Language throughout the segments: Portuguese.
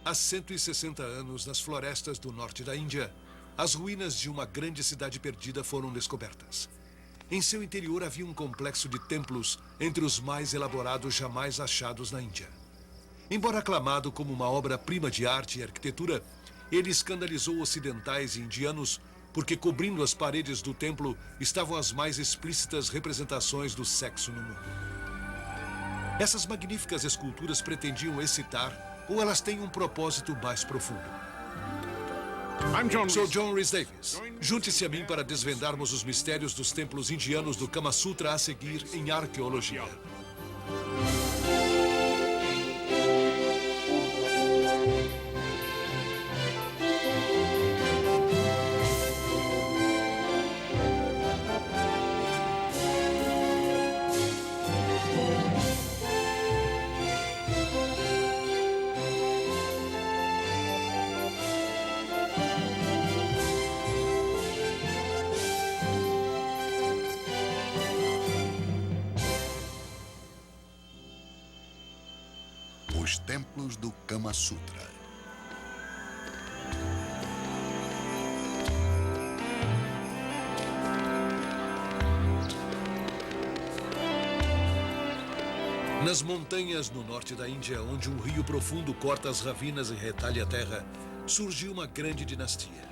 Há 160 anos, nas florestas do norte da Índia, as ruínas de uma grande cidade perdida foram descobertas. Em seu interior havia um complexo de templos entre os mais elaborados jamais achados na Índia. Embora aclamado como uma obra-prima de arte e arquitetura, ele escandalizou ocidentais e indianos porque cobrindo as paredes do templo estavam as mais explícitas representações do sexo no mundo. Essas magníficas esculturas pretendiam excitar ou elas têm um propósito mais profundo? Sou John Rhys Davis. Junte-se a mim para desvendarmos os mistérios dos templos indianos do Kama Sutra a seguir em arqueologia. Os templos do Kama Sutra. Nas montanhas no norte da Índia, onde um rio profundo corta as ravinas e retalha a terra, surgiu uma grande dinastia.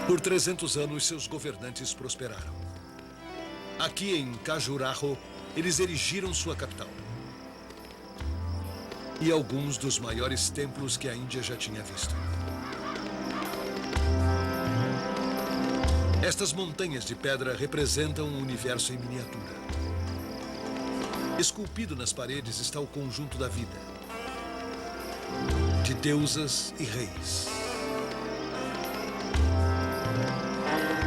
Por 300 anos, seus governantes prosperaram. Aqui em Khajuraho, eles erigiram sua capital. E alguns dos maiores templos que a Índia já tinha visto. Estas montanhas de pedra representam um universo em miniatura. Esculpido nas paredes está o conjunto da vida. De deusas e reis.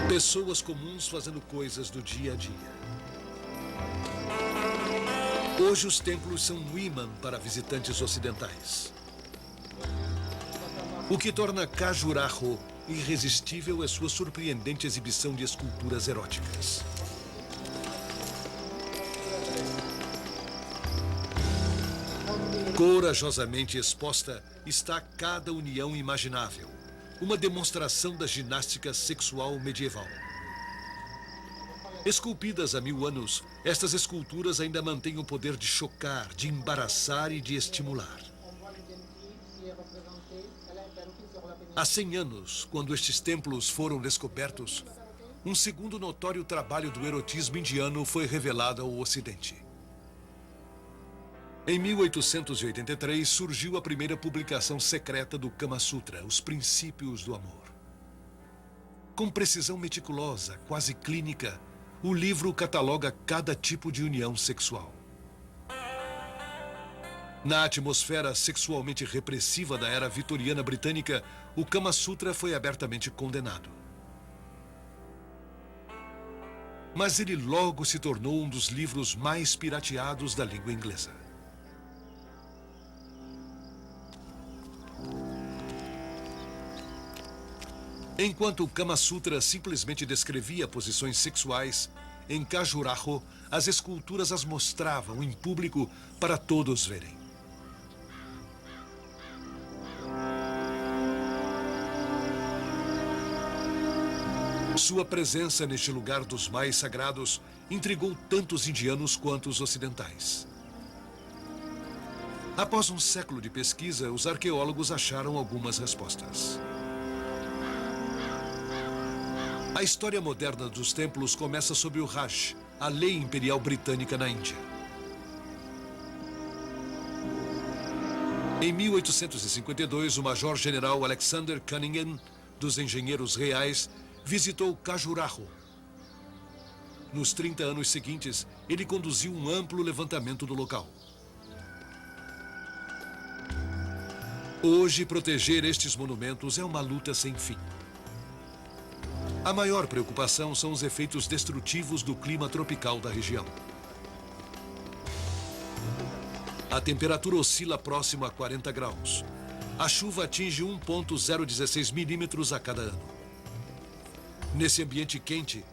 Pessoas comuns fazendo coisas do dia a dia. Hoje os templos são um imã para visitantes ocidentais. O que torna Khajuraho irresistível é sua surpreendente exibição de esculturas eróticas. Corajosamente exposta está cada união imaginável, uma demonstração da ginástica sexual medieval. Esculpidas há 1000 anos, estas esculturas ainda mantêm o poder de chocar, de embaraçar e de estimular. Há 100 anos, quando estes templos foram descobertos, um segundo notório trabalho do erotismo indiano foi revelado ao Ocidente. Em 1883, surgiu a primeira publicação secreta do Kama Sutra, Os Princípios do Amor. Com precisão meticulosa, quase clínica, o livro cataloga cada tipo de união sexual. Na atmosfera sexualmente repressiva da era vitoriana britânica, o Kama Sutra foi abertamente condenado. Mas ele logo se tornou um dos livros mais pirateados da língua inglesa. Enquanto o Kama Sutra simplesmente descrevia posições sexuais, em Khajuraho, as esculturas as mostravam em público para todos verem. Sua presença neste lugar dos mais sagrados intrigou tanto os indianos quanto os ocidentais. Após um século de pesquisa, os arqueólogos acharam algumas respostas. A história moderna dos templos começa sob o Raj, a lei imperial britânica na Índia. Em 1852, o major-general Alexander Cunningham, dos Engenheiros Reais, visitou Khajuraho. Nos 30 anos seguintes, ele conduziu um amplo levantamento do local. Hoje, proteger estes monumentos é uma luta sem fim. A maior preocupação são os efeitos destrutivos do clima tropical da região. A temperatura oscila próximo a 40 graus. A chuva atinge 1,016 milímetros a cada ano. Nesse ambiente quente,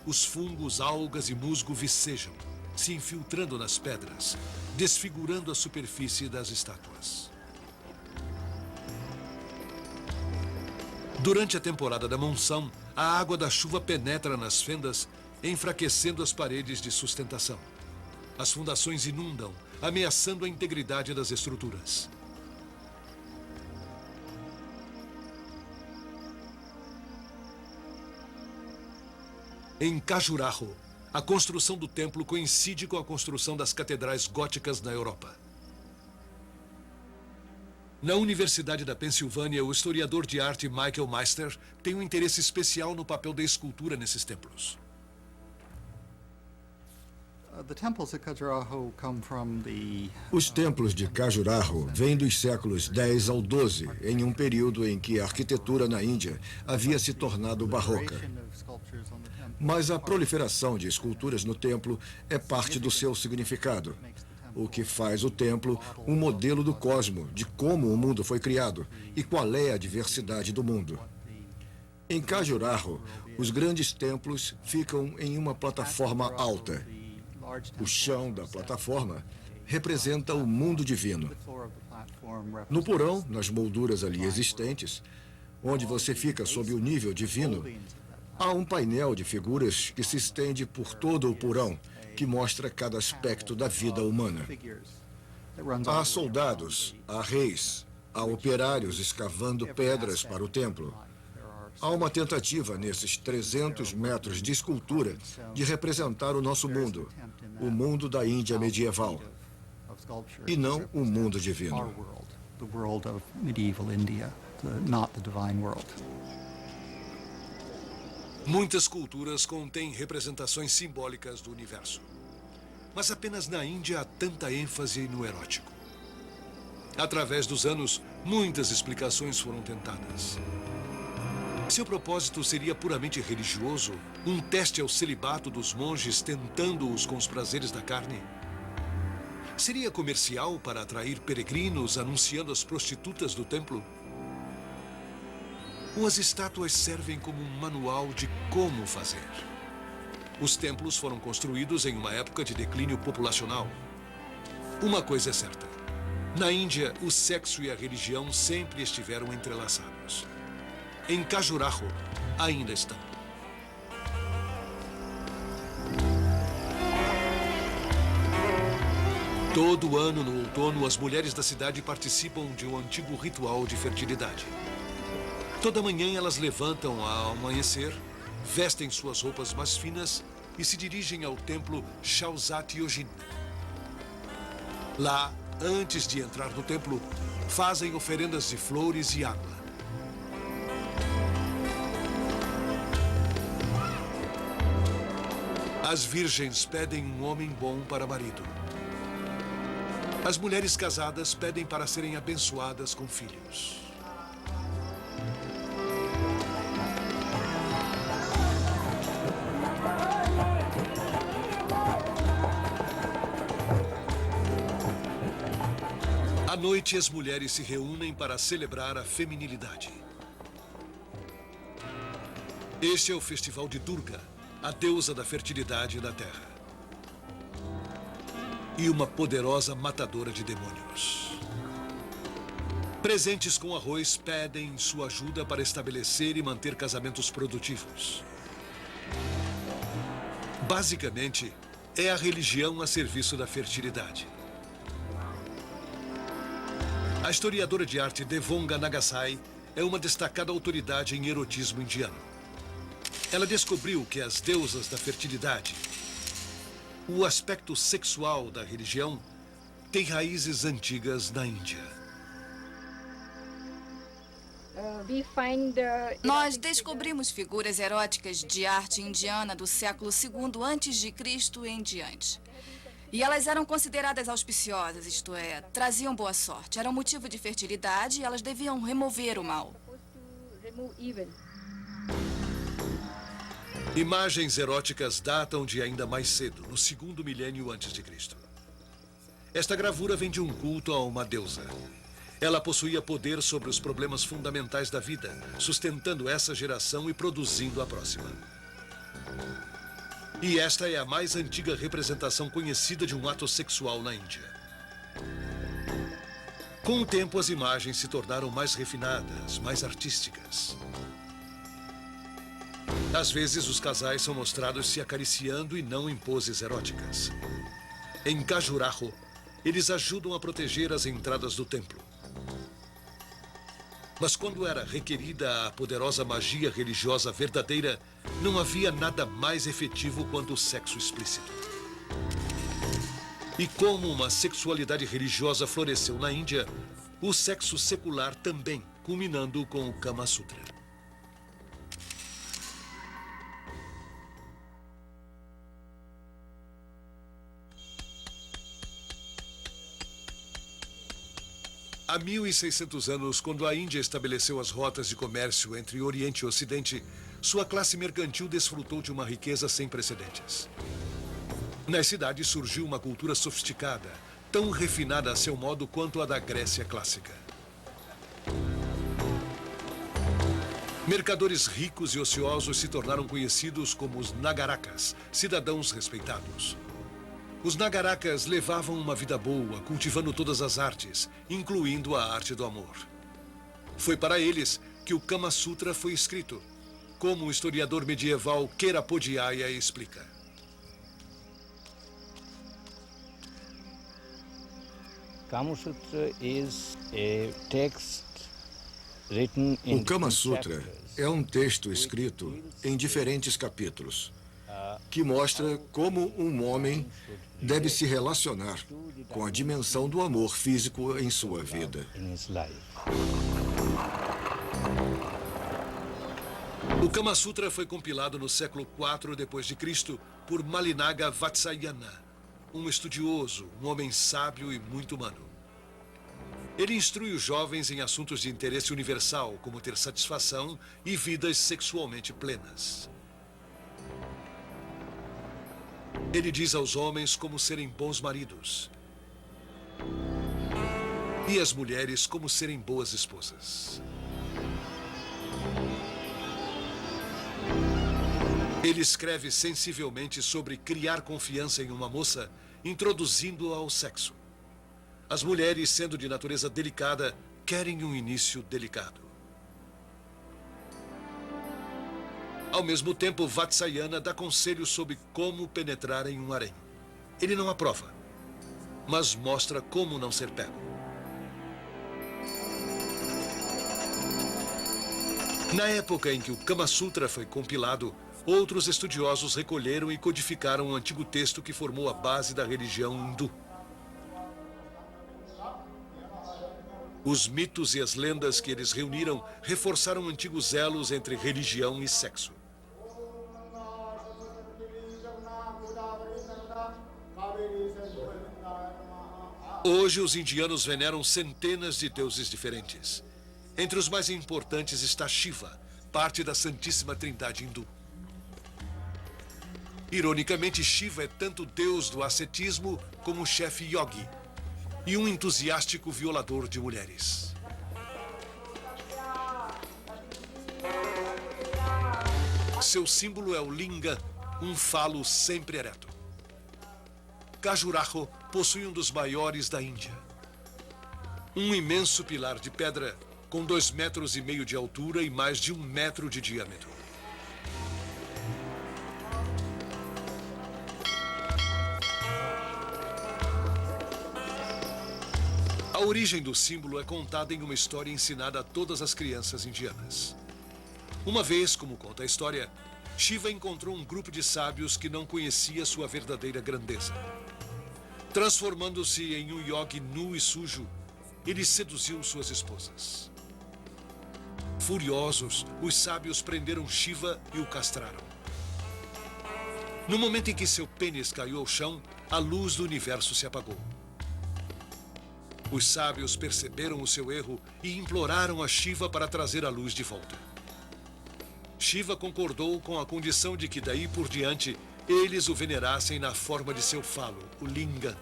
os fungos, algas e musgo vicejam. se infiltrando nas pedras, desfigurando a superfície das estátuas. Durante a temporada da monção, a água da chuva penetra nas fendas, enfraquecendo as paredes de sustentação. As fundações inundam, ameaçando a integridade das estruturas. Em Khajuraho, a construção do templo coincide com a construção das catedrais góticas na Europa. Na Universidade da Pensilvânia, o historiador de arte Michael Meister tem um interesse especial no papel da escultura nesses templos. Os templos de Khajuraho vêm dos séculos 10 ao 12, em um período em que a arquitetura na Índia havia se tornado barroca. Mas a proliferação de esculturas no templo é parte do seu significado, o que faz o templo um modelo do cosmo, de como o mundo foi criado e qual é a diversidade do mundo. Em Khajuraho, os grandes templos ficam em uma plataforma alta. O chão da plataforma representa o mundo divino. No porão, nas molduras ali existentes, onde você fica sob o nível divino, há um painel de figuras que se estende por todo o porão, que mostra cada aspecto da vida humana. Há soldados, há reis, há operários escavando pedras para o templo. Há uma tentativa nesses 300 metros de escultura de representar o nosso mundo, o mundo da Índia medieval, e não o mundo divino. Muitas culturas contêm representações simbólicas do universo. Mas apenas na Índia há tanta ênfase no erótico. Através dos anos, muitas explicações foram tentadas. Seu propósito seria puramente religioso? Um teste ao celibato dos monges tentando-os com os prazeres da carne? Seria comercial para atrair peregrinos anunciando as prostitutas do templo? Ou as estátuas servem como um manual de como fazer? Os templos foram construídos em uma época de declínio populacional. Uma coisa é certa. Na Índia, o sexo e a religião sempre estiveram entrelaçados. Em Khajuraho, ainda estão. Todo ano, no outono, as mulheres da cidade participam de um antigo ritual de fertilidade. Toda manhã elas levantam ao amanhecer, vestem suas roupas mais finas e se dirigem ao templo Shausat Yojin. Lá, antes de entrar no templo, fazem oferendas de flores e água. As virgens pedem um homem bom para marido. As mulheres casadas pedem para serem abençoadas com filhos. À noite, as mulheres se reúnem para celebrar a feminilidade. Este é o festival de Durga, a deusa da fertilidade na Terra. E uma poderosa matadora de demônios. Presentes com arroz pedem sua ajuda para estabelecer e manter casamentos produtivos. Basicamente, é a religião a serviço da fertilidade. A historiadora de arte Devonga Nagasai é uma destacada autoridade em erotismo indiano. Ela descobriu que as deusas da fertilidade, o aspecto sexual da religião, tem raízes antigas na Índia. Nós descobrimos figuras eróticas de arte indiana do século II a.C. em diante. E elas eram consideradas auspiciosas, isto é, traziam boa sorte. Eram motivo de fertilidade e elas deviam remover o mal. Imagens eróticas datam de ainda mais cedo, no 2º milênio antes de Cristo. Esta gravura vem de um culto a uma deusa. Ela possuía poder sobre os problemas fundamentais da vida, sustentando essa geração e produzindo a próxima. E esta é a mais antiga representação conhecida de um ato sexual na Índia. Com o tempo, as imagens se tornaram mais refinadas, mais artísticas. Às vezes, os casais são mostrados se acariciando e não em poses eróticas. Em Khajuraho, eles ajudam a proteger as entradas do templo. Mas quando era requerida a poderosa magia religiosa verdadeira, não havia nada mais efetivo quanto o sexo explícito. E como uma sexualidade religiosa floresceu na Índia, o sexo secular também, culminando com o Kama Sutra. Há 1.600 anos, quando a Índia estabeleceu as rotas de comércio entre Oriente e Ocidente, sua classe mercantil desfrutou de uma riqueza sem precedentes. Nas cidades surgiu uma cultura sofisticada, tão refinada a seu modo quanto a da Grécia clássica. Mercadores ricos e ociosos se tornaram conhecidos como os Nagarakas, cidadãos respeitados. Os Nagarakas levavam uma vida boa, cultivando todas as artes, incluindo a arte do amor. Foi para eles que o Kama Sutra foi escrito, como o historiador medieval Kerapodhyaya explica. Kama Sutra is a text written in O Kama Sutra é um texto escrito em diferentes capítulos, que mostra como um homem deve se relacionar com a dimensão do amor físico em sua vida. O Kama Sutra foi compilado no século IV d.C. por Malinaga Vatsyayana, um estudioso, um homem sábio e muito humano. Ele instrui os jovens em assuntos de interesse universal, como ter satisfação e vidas sexualmente plenas. Ele diz aos homens como serem bons maridos e às mulheres como serem boas esposas. Ele escreve sensivelmente sobre criar confiança em uma moça, introduzindo-a ao sexo. As mulheres, sendo de natureza delicada, querem um início delicado. Ao mesmo tempo, Vatsyayana dá conselhos sobre como penetrar em um harém. Ele não aprova, mas mostra como não ser pego. Na época em que o Kama Sutra foi compilado, outros estudiosos recolheram e codificaram o antigo texto que formou a base da religião hindu. Os mitos e as lendas que eles reuniram reforçaram antigos elos entre religião e sexo. Hoje, os indianos veneram centenas de deuses diferentes. Entre os mais importantes está Shiva, parte da Santíssima Trindade hindu. Ironicamente, Shiva é tanto deus do ascetismo como o chefe yogi e um entusiástico violador de mulheres. Seu símbolo é o linga, um falo sempre ereto. Khajuraho possui um dos maiores da Índia. Um imenso pilar de pedra com 2,5 metros de altura e mais de 1 metro de diâmetro. A origem do símbolo é contada em uma história ensinada a todas as crianças indianas. Uma vez, como conta a história, Shiva encontrou um grupo de sábios que não conhecia sua verdadeira grandeza. Transformando-se em um yogi nu e sujo, ele seduziu suas esposas. Furiosos, os sábios prenderam Shiva e o castraram. No momento em que seu pênis caiu ao chão, a luz do universo se apagou. Os sábios perceberam o seu erro e imploraram a Shiva para trazer a luz de volta. Shiva concordou com a condição de que daí por diante eles o venerassem na forma de seu falo, o linga.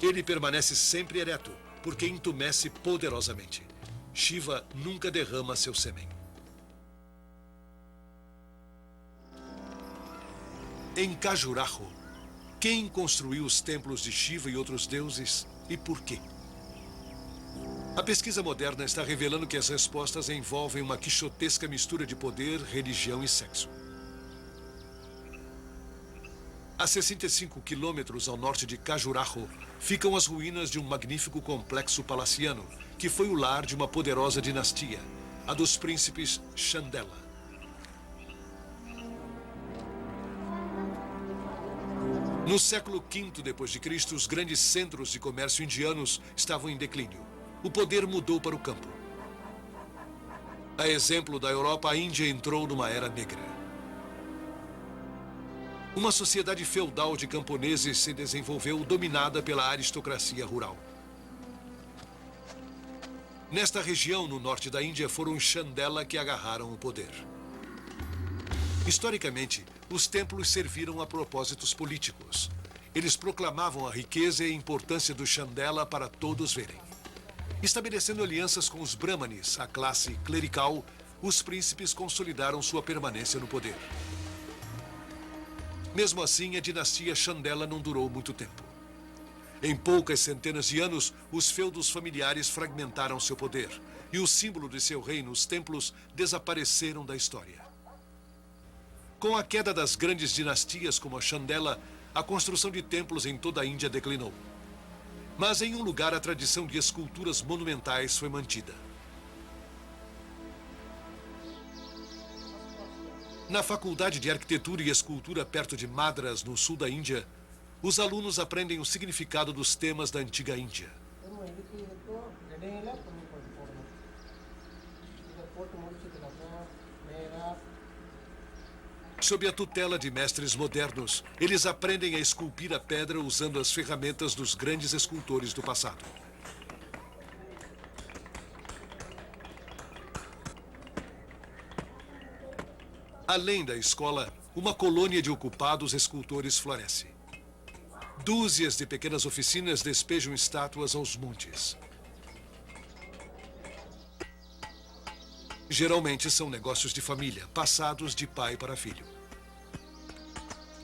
Ele permanece sempre ereto, porque entumece poderosamente. Shiva nunca derrama seu sêmen. Em Khajuraho, quem construiu os templos de Shiva e outros deuses e por quê? A pesquisa moderna está revelando que as respostas envolvem uma quixotesca mistura de poder, religião e sexo. A 65 quilômetros ao norte de Khajuraho, ficam as ruínas de um magnífico complexo palaciano, que foi o lar de uma poderosa dinastia, a dos príncipes Chandela. No século V d.C., os grandes centros de comércio indianos estavam em declínio. O poder mudou para o campo. A exemplo da Europa, a Índia entrou numa era negra. Uma sociedade feudal de camponeses se desenvolveu, dominada pela aristocracia rural. Nesta região, no norte da Índia, foram os Chandela que agarraram o poder. Historicamente, os templos serviram a propósitos políticos. Eles proclamavam a riqueza e a importância do Chandela para todos verem. Estabelecendo alianças com os Brahmanes, a classe clerical, os príncipes consolidaram sua permanência no poder. Mesmo assim, a dinastia Chandela não durou muito tempo. Em poucas centenas de anos, os feudos familiares fragmentaram seu poder e o símbolo de seu reino, os templos, desapareceram da história. Com a queda das grandes dinastias como a Chandela, a construção de templos em toda a Índia declinou. Mas em um lugar a tradição de esculturas monumentais foi mantida. Na Faculdade de Arquitetura e Escultura perto de Madras, no sul da Índia, os alunos aprendem o significado dos temas da antiga Índia. Sob a tutela de mestres modernos, eles aprendem a esculpir a pedra usando as ferramentas dos grandes escultores do passado. Além da escola, uma colônia de ocupados escultores floresce. Dúzias de pequenas oficinas despejam estátuas aos montes. Geralmente são negócios de família, passados de pai para filho.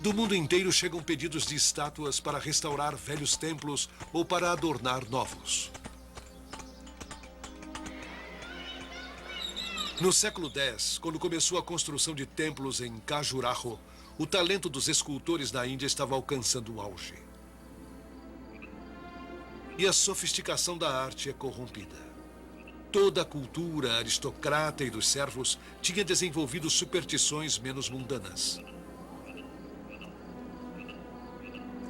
Do mundo inteiro chegam pedidos de estátuas para restaurar velhos templos ou para adornar novos. No século X, quando começou a construção de templos em Khajuraho, o talento dos escultores na Índia estava alcançando o auge. E a sofisticação da arte é corrompida. Toda a cultura aristocrata e dos servos tinha desenvolvido superstições menos mundanas.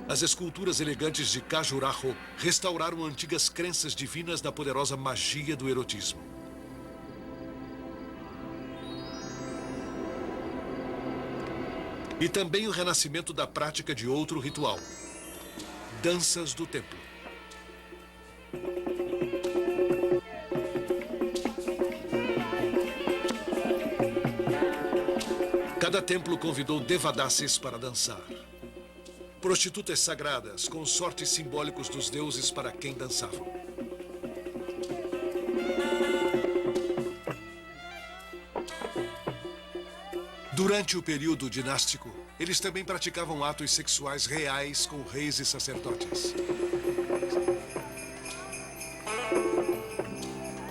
As esculturas elegantes de Khajuraho restauraram antigas crenças divinas da poderosa magia do erotismo. E também o renascimento da prática de outro ritual: danças do templo. Cada templo convidou devadases para dançar. Prostitutas sagradas, consortes simbólicos dos deuses para quem dançavam. Durante o período dinástico, eles também praticavam atos sexuais reais com reis e sacerdotes.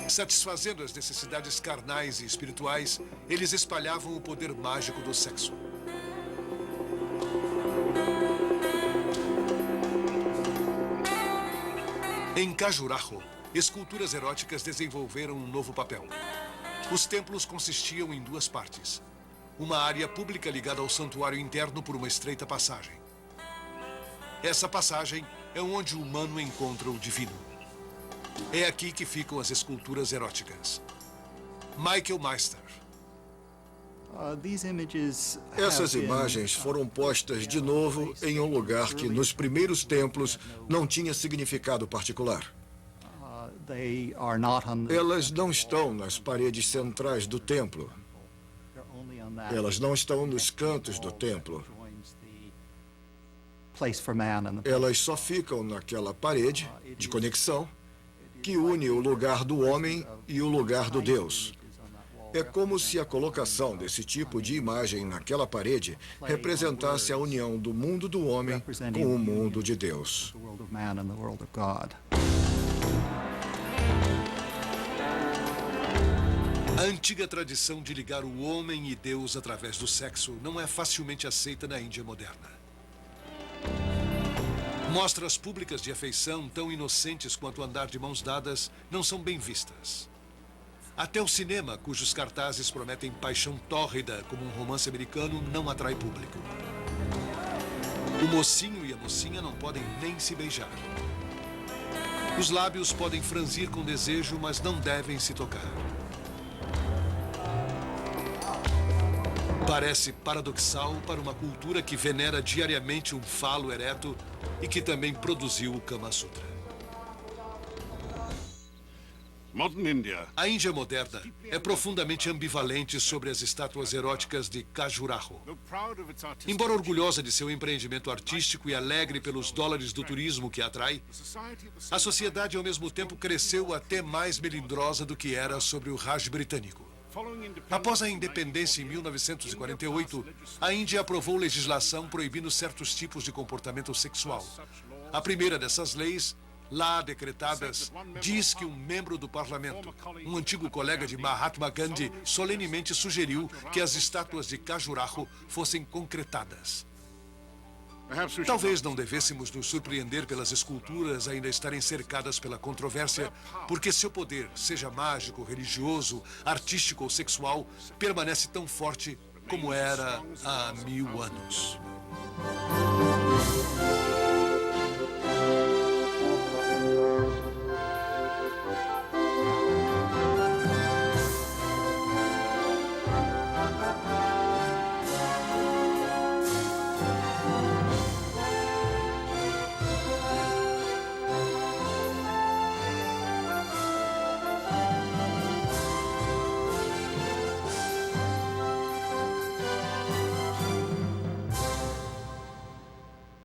Satisfazendo as necessidades carnais e espirituais, eles espalhavam o poder mágico do sexo. Em Khajuraho, esculturas eróticas desenvolveram um novo papel. Os templos consistiam em duas partes. Uma área pública ligada ao santuário interno por uma estreita passagem. Essa passagem é onde o humano encontra o divino. É aqui que ficam as esculturas eróticas. Michael Meister. Essas imagens foram postas de novo em um lugar que, nos primeiros templos, não tinha significado particular. Elas não estão nas paredes centrais do templo. Elas não estão nos cantos do templo. Elas só ficam naquela parede de conexão que une o lugar do homem e o lugar do Deus. É como se a colocação desse tipo de imagem naquela parede representasse a união do mundo do homem com o mundo de Deus. A antiga tradição de ligar o homem e Deus através do sexo não é facilmente aceita na Índia moderna. Mostras públicas de afeição tão inocentes quanto andar de mãos dadas não são bem vistas. Até o cinema, cujos cartazes prometem paixão tórrida como um romance americano, não atrai público. O mocinho e a mocinha não podem nem se beijar. Os lábios podem franzir com desejo, mas não devem se tocar. Parece paradoxal para uma cultura que venera diariamente um falo ereto e que também produziu o Kama Sutra. A Índia moderna é profundamente ambivalente sobre as estátuas eróticas de Khajuraho. Embora orgulhosa de seu empreendimento artístico e alegre pelos dólares do turismo que atrai, a sociedade ao mesmo tempo cresceu até mais melindrosa do que era sobre o Raj britânico. Após a independência em 1948, a Índia aprovou legislação proibindo certos tipos de comportamento sexual. A primeira dessas leis, lá decretadas, diz que um membro do parlamento, um antigo colega de Mahatma Gandhi, solenemente sugeriu que as estátuas de Khajuraho fossem concretadas. Talvez não devêssemos nos surpreender pelas esculturas ainda estarem cercadas pela controvérsia, porque seu poder, seja mágico, religioso, artístico ou sexual, permanece tão forte como era há 1000 anos.